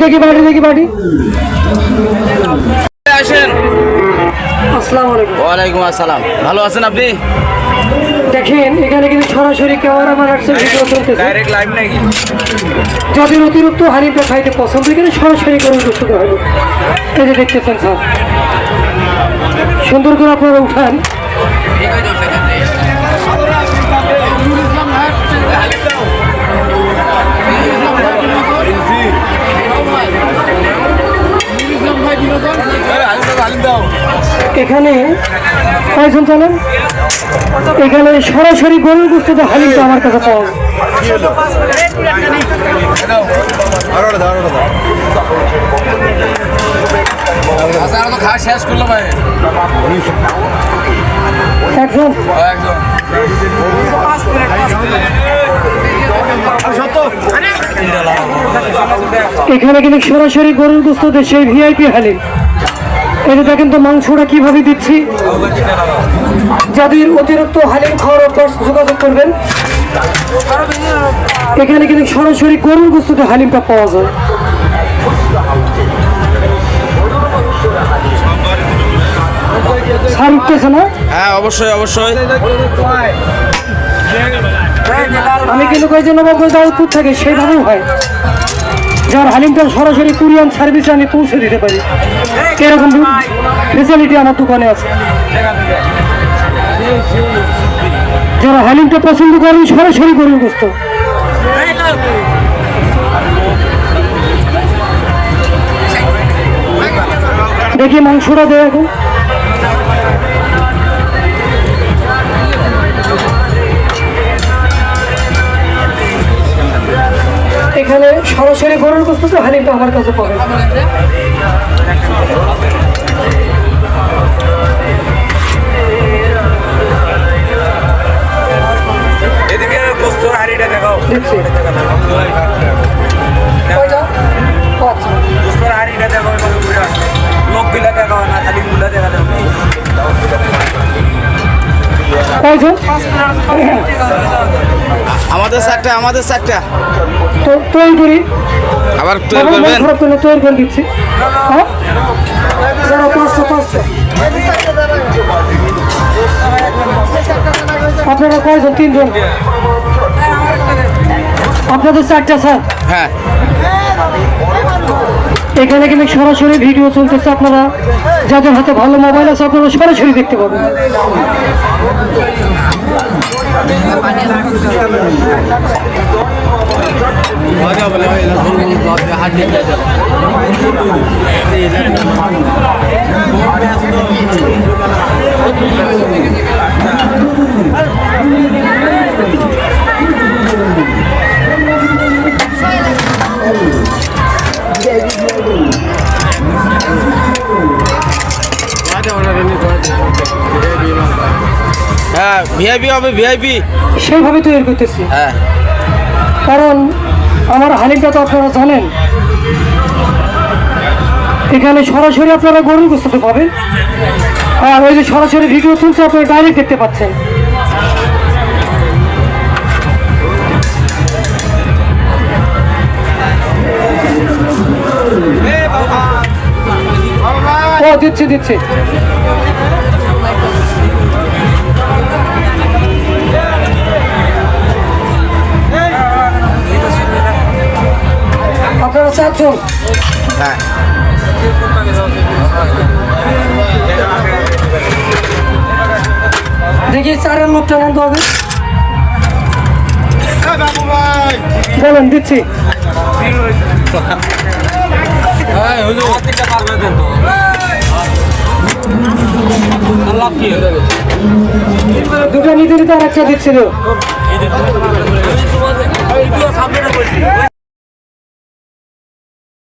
দেখি বাড়ি আসেন। আসসালামু আলাইকুম। ওয়ালাইকুম আসসালাম। ভালো আছেন আপনি? দেখেন এখানে কিন্তু সরাসরি ক্যামেরাম্যান আসছে, ভিডিও চলতেছে, ডাইরেক্ট লাইভ নাকি? যাদের অতিরিক্ত হানিটা খাইতে পছন্দ এখানে সরাসরি করে প্রস্তুত হবে। এই যে দেখতেছেন স্যার, সুন্দর করে আপনারা উঠান। এখানে কয়জন চলেন? এখানে সরাসরি গরুর গোস্তে হালিমটা আমার কাছে পাওয়া যায়। একজন এখানে কিন্তু সরাসরি গরুর গোস্ত সেই ভিআইপি হালিম। এটা দেখেন তো মাংসটা কিভাবে দিচ্ছি। যাদের অতিরিক্ত হালিম খাওয়ার অভ্যাস যোগাযোগ করবেন। এখানে কিন্তু সরাসরি গরুর গোস্ততে হালিমটা পাওয়া যায়। সার উঠতেছে না? হ্যাঁ অবশ্যই অবশ্যই। আমি কিন্তু কয়েছি নবাবগঞ্জ দাউদপুর থেকে, সেইভাবেও হয়। যার হালিমটা সরাসরি কুরিয়ান সার্ভিসে আমি পৌঁছে দিতে পারি, এরকম ফেসিলিটি আমার দোকানে আছে। যারা হালিমটা পছন্দ করেন সরাসরি গরুর গোস্ত। দেখি মাংসটা দেয় এখন। এখানে সরাসরি গরুর গোস্ত তো হালিমটা আমার কাছে পাবেন। এদিকে গোস্ত হাড়িটা দেখাও। দেখছি গোস্ত হাড়িটা দেখাও, লোক গুলা দেখাও না, খালি গুলা দেখা দেখাও। আমাদের চারটা তৈরি করি, আবার তৈরি করবেন? তৈরি করে দিচ্ছি। আপনারা কয়জন? তিনজন। আপনাদের চারটা স্যার? হ্যাঁ। এখানে কিন্তু সরাসরি ভিডিও চলতেছে, আপনারা যাদের হাতে ভালো মোবাইল আছে আপনারা সরাসরি দেখতে পাবেন। হ্যাঁ ভিআইপি হবে, ভিআইপি সেইভাবে তৈরি করতেছি। হ্যাঁ, কারণ আমার হালিমটা তো আপনারা জানেন, এখানে সরাসরি আপনারা গরুর গোস্ত পাবেন। আর ওই যে সরাসরি ভিডিও তুলছে আপনারা ডাইরেক্ট দেখতে পাচ্ছেন। ও দিচ্ছি আপনারা চারজন? হ্যাঁ। দেখি চারের লোকটা আনতে হবে। বলেন, দিচ্ছি। দুটো নিতে আর একটা দিচ্ছিল।